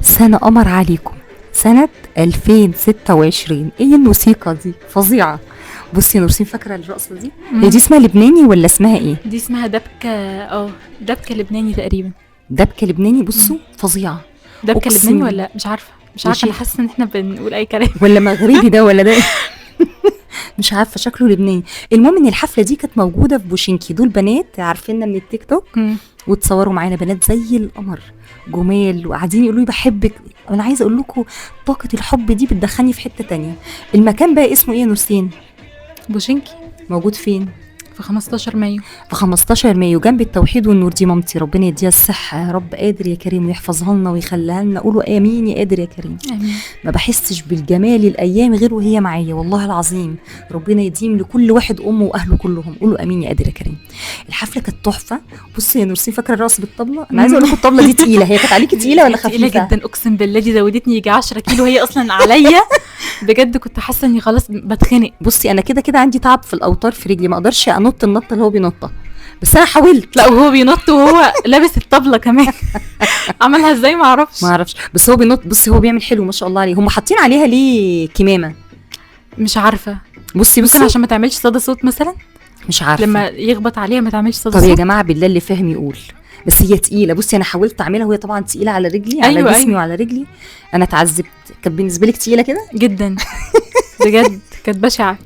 سنة قمر عليكم، سنة 2026. ايه الموسيقى دي فظيعة. بصي يا نورسين، فاكرة الرقصة دي؟ هي دي اسمها لبناني ولا اسمها ايه؟ دي اسمها دبكة. دبكة لبناني تقريبا. دبكة لبناني. بصوا فظيعة. دبكة أقسم لبناني ولا مش عارفة يا انا شيخ. حاسة ان احنا بنقول اي كلام. ولا مغربي ده ولا ده؟ مش عارفة، شكله لبناني. المهم ان الحفلة دي كانت موجودة في بوشينكي. دول بنات عارفيننا من التيك توك وتصوروا معانا، بنات زي القمر جمال وقاعدين يقولوا لي بحبك. انا عايزه اقول لكم طاقه الحب دي بتدخلني في حته تانية. المكان بقى اسمه ايه يا نورسين؟ بوشينكي موجود فين؟ في 15 مايو. في 15 مايو جنب التوحيد والنور. دي مامتي ربنا يديها الصحه يا رب، قادر يا كريم ويحفظها لنا ويخليها لنا. قولوا امين يا قادر يا كريم. امين. ما بحسش بالجمال الايام غير وهي معايا، والله العظيم. ربنا يديم لكل واحد امه واهله كلهم. قولوا امين يا قادر يا كريم. الحفله كانت تحفه. بصي يا نورسين، فاكره الرقص بالطبله؟ انا عايزه اقول لكم الطبله دي تقيله. هي كانت عليكي تقيله ولا خفيفه؟ تقيلة جدا اقسم بالله، دي زودتني يجي 10 كيلو هي اصلا عليا. بجد كنت حاسة اني خلاص بتخنق. بصي انا كده كده عندي تعب في الاوتار في رجلي، ما اقدرش انط النطه اللي هو بينطها، بس انا حاولت. لا وهو بينط وهو لابس الطبلة كمان. عملها ازاي ما اعرفش. بس هو بينط. بصي هو بيعمل حلو ما شاء الله عليه. هم حاطين عليها ليه كمامه؟ مش عارفة. بصي ممكن عشان ما تعملش صدى صوت مثلا، مش عارفه. لما يخبط عليها ما تعملش صدى طب صوت. يا جماعه بالله اللي فاهم يقول. بس هي تقيله. بصي انا حاولت اعملها وهي طبعا تقيله على رجلي، على أيوة جسمي أيوة. وعلى رجلي. انا اتعذبت. كانت بالنسبه لك تقيله كده جدا. بجد كانت بشعة.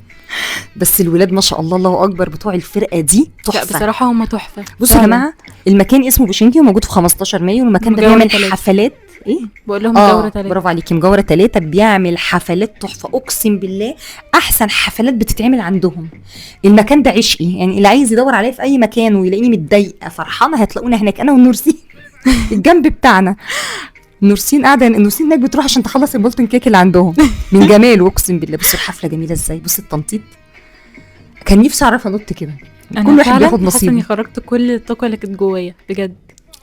بس الولاد ما شاء الله الله اكبر بتوع الفرقه دي لا تحفه. بصراحة هم تحفة. بصوا يا فعلاً. جماعه، المكان اسمه بوشينكي وموجود في 15 مايو. والمكان ده مجاورة بيعمل 3. حفلات. ايه؟ بقول لهم مجاورة 3. برافو عليكي، مجاورة 3 بيعمل حفلات تحفة اقسم بالله. احسن حفلات بتتعمل عندهم. المكان ده عشقي، يعني اللي عايز يدور عليه في اي مكان ويلاقيني متضايقة فرحانة هتلاقونا هناك انا والنورسين. الجنب بتاعنا. نورسين قاعدة، نورسين هناك بتروح عشان تخلص البولتن كيك اللي عندهم من جمال. واقسم بالله بصي الحفلة جميلة ازاي. بصي التنطيط، كان نفسي اعرف انط كده. كل واحد بياخد حاسة اني نصيبه. خرجت كل الطاقة اللي كانت جوايا بجد.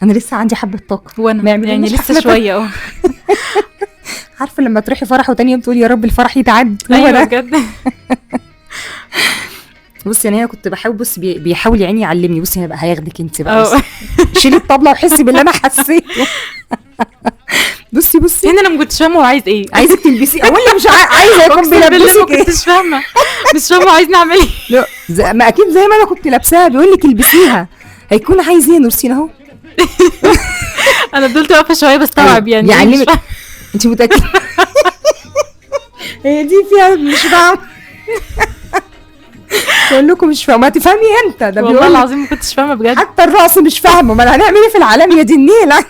انا لسه عندي حبة طاقة. وانا ما يعملوناش يعني لسه حفلة شوية. عارفة لما تروحي فرح وتاني يوم تقولي يا رب الفرح يتعد. هو ايوه ده. بجد. بصي انا كنت بحاول. بص بيحاول يعني يعلمني. بصي هيبقى هياخدك انت بقى. اه. شيلي الطبله وحسي باللي انا حسيته. بصي هنا انا ما كنتش فاهمه هو عايز ايه. عايزك تلبسي اولا. مش عايزه يكون اقسم بالله بيلبسك ما ايه. كنتش فاهمه. مش فاهمه عايزني اعمل ايه. لا ما اكيد زي ما انا كنت لابساها بيقول لك البسيها. هيكون عايز ايه نورسين اهو. انا فضلت واقفه شويه بستوعب يعني. يعلمك. انت متاكده؟ هي دي فيها مش فاهمه. بقول لكم مش فاهمه. ما تفهمي انت ده والله بيقول العظيم ما كنتش فاهمه بجد. حتى الرقص مش فاهمه. ما انا هنعمل ايه في العالم يا دي النيله.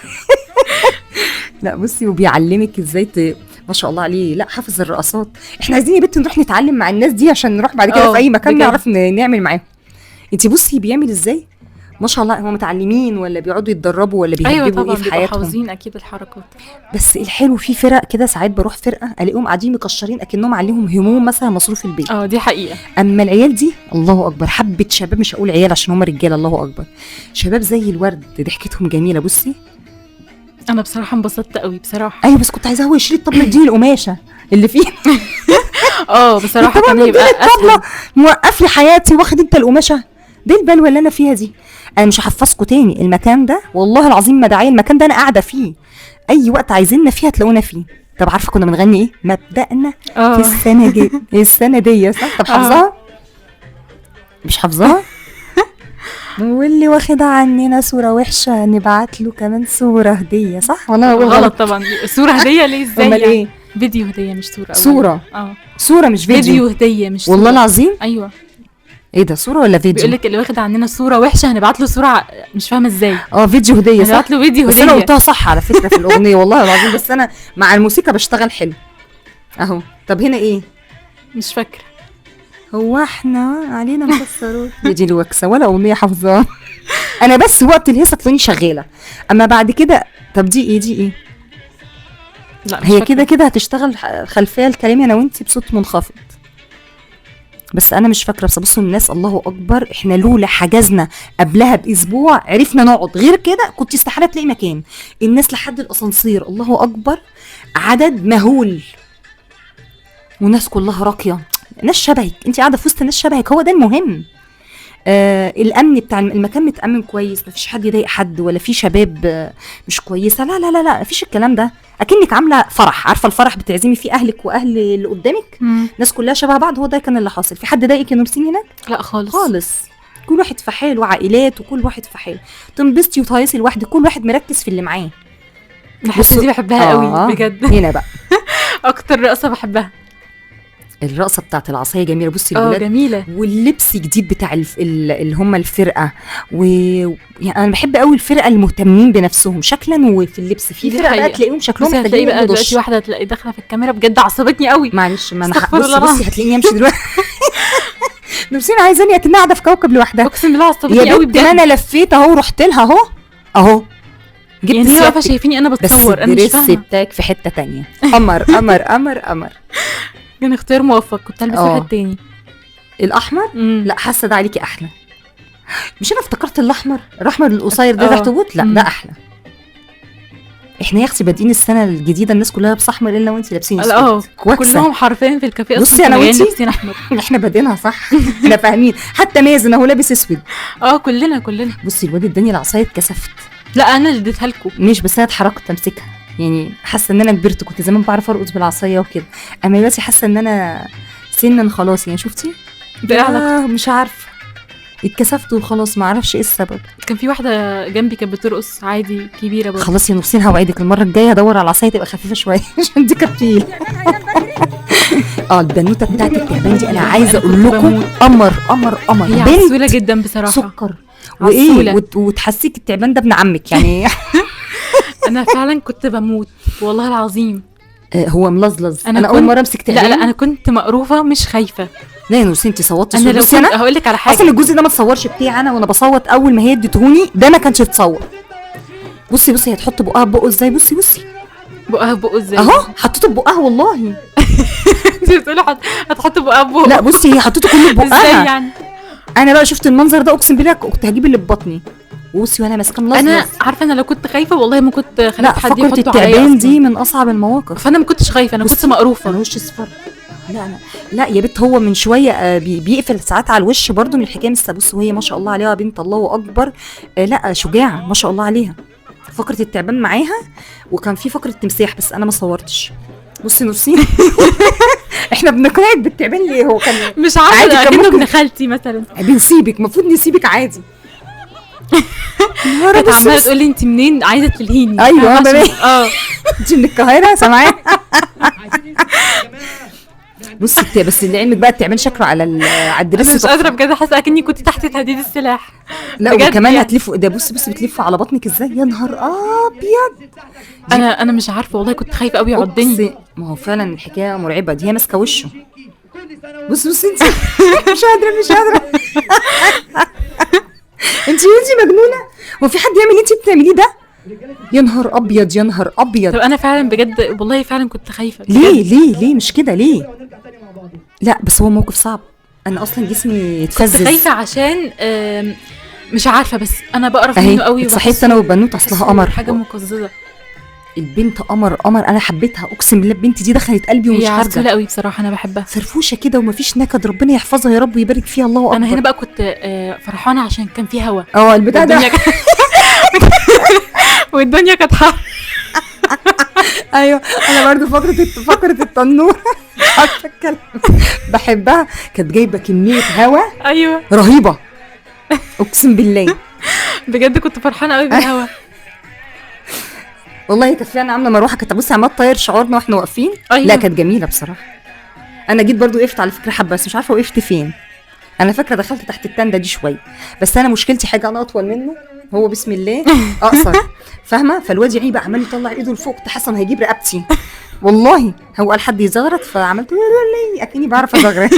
لا بصي وبيعلمك ازاي ما شاء الله عليه. لا حافظ الرقصات. احنا عايزين يا بنت نروح نتعلم مع الناس دي عشان نروح بعد كده في اي مكان بجد. نعرف نعمل معاهم. انت بصي بيعمل ازاي ما شاء الله. هم متعلمين ولا بيقعدوا يتدربوا ولا ايوه بيهببوا طبعا ايه في بيبقوا حياتهم؟ حافظين اكيد الحركات. بس الحلو في فرق كده ساعات بروح فرقه الاقيهم قاعدين مكشرين اكنهم عليهم هموم مثلا مصروف البيت. دي حقيقه. اما العيال دي الله اكبر حبه شباب. مش هقول عيال عشان هم رجاله، الله اكبر شباب زي الورد. ضحكتهم جميله. بصي انا بصراحه انبسطت قوي بصراحه. ايوه بس كنت عايزاه هو يشيل الطبله دي القماشه اللي فيه. بصراحه طبعا كان هيبقى الطبله اسهل. موقف لي حياتي واخد انت القماشه. دي البلوه اللي انا فيها دي. انا مش هحفظكم تاني المكان ده والله العظيم مدعيه. المكان ده انا قاعده فيه اي وقت عايزيننا فيه هتلاقونا فيه. طب عارفه كنا بنغني ايه؟ مبدأنا في السنه دي. السنه دي صح؟ طب حافظاها؟ مش حافظاها؟ واللي واخد عننا صوره وحشه نبعت له كمان صوره هديه. صح ولا انا غلط طبعا. صوره هديه ليه ازاي؟ امال ايه؟ فيديو هديه مش صوره. صوره. صوره مش فيديو. هديه مش صوره. والله العظيم. ايوه ايه ده صوره ولا فيديو؟ بيقول لك اللي واخد عننا صوره وحشه هنبعت له صوره مش فاهمه ازاي. فيديو هديه صح. هنبعت له فيديو بس هديه. انا قلتها صح على فكره في الاغنيه والله العظيم. بس انا مع الموسيقى بشتغل حلو اهو. طب هنا ايه؟ مش فاكره. هو احنا علينا مكسرات. دي الوكسه ولا اغنيه حافظاها. انا بس وقت الهيصه تلاقيني شغاله. اما بعد كده طب دي ايه؟ دي ايه؟ لا مش هي فاكرة. كده كده هتشتغل خلفيه الكلام انا وانتي بصوت منخفض. بس انا مش فاكره. بس بصوا الناس الله اكبر. احنا لولا حجزنا قبلها باسبوع عرفنا نقعد. غير كده كنت استحاله تلاقي مكان. الناس لحد الاسانسير الله اكبر عدد مهول. وناس كلها راقيه. ناس شبهك. انت قاعده في وسط ناس شبهك. هو ده المهم. الامن بتاع المكان متامن كويس. مفيش حد يضايق حد ولا في شباب مش كويسه. لا لا لا لا مفيش الكلام ده. اكنك عامله فرح، عارفه الفرح بتعزمي فيه اهلك واهل اللي قدامك، الناس كلها شبه بعض، هو ده كان اللي حاصل. في حد ضايقك يا نورسين هناك؟ لا خالص خالص، كل واحد في حال، وعائلات وكل واحد في حال، تنبسطي وتهيصي لوحدك، كل واحد مركز في اللي معاه. الحته دي بحبها قوي بجد. هنا بقى اكتر رقصه بحبها الرقصه بتاعت العصايه جميله. بصي اه الولاد جميله. واللبس جديد بتاع اللي هم الفرقه يعني انا بحب قوي الفرقه المهتمين بنفسهم شكلا وفي اللبس. في دي فرقه بقى حقيقة. تلاقيهم شكلهم بس هتلاقي محتاجين بقى ياخدوا دلوقتي دش. واحده تلاقي داخله في الكاميرا بجد عصبتني قوي. معلش ما انا استغفر الله بصي العظيم. هتلاقيني امشي دلوقتي نورسين عايزاني اتني قاعده في كوكب لوحدها. اقسم بالله عصبتني يا قوي بنت بجد. انا لفيت اهو، رحت لها اهو جبت يعني هي واقفه سيادتك. شايفيني انا بس بتصور، انا مش الدريس فاهمه. بتاعك في حته تانية. قمر قمر قمر قمر. كان اختيار موفق، كنت البس واحد تاني. الاحمر لا حاسه ده عليكي احلى. مش انا افتكرت الاحمر القصير ده تحت بوت، لا ده احلى. احنا يا اختي بادئين السنه الجديده الناس كلها لابسه احمر الا وانت لابسين اسود. كلهم حرفيا في الكافيه بصي اصلا انا كانوا وانتي لابسين احمر. احنا بادئينها صح احنا فاهمين. حتى مازن اهو لابس اسود. كلنا. بصي الواد اداني العصايه اتكسفت. لا انا اللي اديتها لكم. مش بس انا اتحركت امسكها، يعني حاسه ان انا كبرت. كنت زمان بعرف ارقص بالعصايه وكده، اما دلوقتي حاسه ان انا سنا خلاص. يعني شفتي مش عارفه اتكسفت وخلاص، ما اعرفش ايه السبب. كان في واحده جنبي كانت بترقص عادي كبيره برضه. خلاص يا نورسين هوعدك المره الجايه هدور على العصايه تبقى خفيفه شويه عشان دي كانت تقيله. البنوته بتاعت التعبان دي انا عايزه اقول لكم قمر هي بنت عسوله جدا بصراحه، سكر وايه وتحسيك التعبان ده ابن عمك يعني. انا فعلا كنت بموت والله العظيم. هو ملزلز. انا اول كنت... مره امسك تعبان. لا انا كنت مقروفه مش خايفه. لا يا نورسين انت صوتي. انا لو بصي انا هقول لك على حاجه، اصلا الجزء ده ما اتصورش بتاعي انا وانا بصوت. اول ما هي اديتهوني ده ما كانش يتصور. بصي هي هتحط بقها بقه ازاي. بصي بقها بقه ازاي اهو حطيته بقها والله. انت بتقولي هتحط بقها بقه؟ لا بصي هي حطيته كله بقها. ازاي يعني؟ انا بقى شفت المنظر ده اقسم بالله كنت هجيب اللي في بطني. بصي وانا ماسكه ملزلز. انا عارفه انا لو كنت خايفه والله ما كنت خليت حد يحطه عليا. التعبان دي من اصعب المواقف. فانا ما كنتش خايفه، انا كنت مقروفه. انا وشي اصفر. لا يا بنت هو من شويه بيقفل ساعات على الوش برضو من الحكايه. بص وهي ما شاء الله عليها بنت الله اكبر. لا شجاعه ما شاء الله عليها. فقره التعبان معاها وكان في فقره تمساح بس انا ما صورتش. بصي نورسين احنا بنقنعك بالتعبان ليه؟ هو كان مش عارفه كأنه ابن خالتي مثلا. بنسيبك المفروض نسيبك عادي. كانت عماله تقول لي انت منين عايزه تلهيني. ايوه انت من القاهره سامعاك. بصي بس لعلمك بقى التعبان شكله على الدرس. انا مش قادره بجد، حاسه اكني كنت تحت تهديد السلاح. لا وكمان يعني. هتلفوا ده. بصي بتلفوا على بطنك ازاي. يا نهار ابيض. انا مش عارفه والله كنت خايفه قوي يعضني. ما هو فعلا الحكايه مرعبه. دي هي ماسكه وشه. بصي انت مش قادره انت مجنونه. هو في حد يعمل اللي انت بتعمليه ده؟ يا نهار ابيض. طب انا فعلا بجد والله فعلا كنت خايفه. ليه مش كده ليه؟ لا بس هو موقف صعب. انا اصلا جسمي اتفزز. كنت خايفه عشان مش عارفه، بس انا بقرف منه قوي. صحيت انا وبنوت اصلها قمر. حاجه مقززه. البنت قمر انا حبيتها اقسم بالله. البنت دي دخلت قلبي ومش خارجه. هي عسوله قوي بصراحه، انا بحبها. فرفوشه كده ومفيش نكد. ربنا يحفظها يا رب ويبارك فيها. الله اكبر. انا هنا بقى كنت فرحانه عشان كان في هوا. البتاع ده والدنيا كانت حر. ايوه انا برضو فقره التنور بحبها. كانت جايبه كميه هوا ايوه رهيبه اقسم بالله. بجد كنت فرحانه قوي بالهوا. والله كانت فعلا عامله مروحه. كانت بصي عماله تطير شعورنا واحنا واقفين. أيوة. لا كانت جميله بصراحه. انا جيت برضو وقفت على فكره حبه بس مش عارفه وقفت فين. انا فاكره دخلت تحت التنده دي شويه بس انا مشكلتي حاجه انا اطول منه. هو بسم الله اقصر فاهمه. فالواد يعيب عمال يطلع ايده لفوق. كنت حاسه انه هيجيب رقبتي والله. هو قال حد يزغرط فعملت ليه اكني بعرف ازغرط.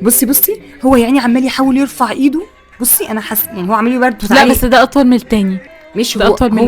بصي هو يعني عمال يحاول يرفع ايده. بصي انا حاسه يعني هو عمال يبرد. لا بس ده اطول من التاني. مش ده هو اطول من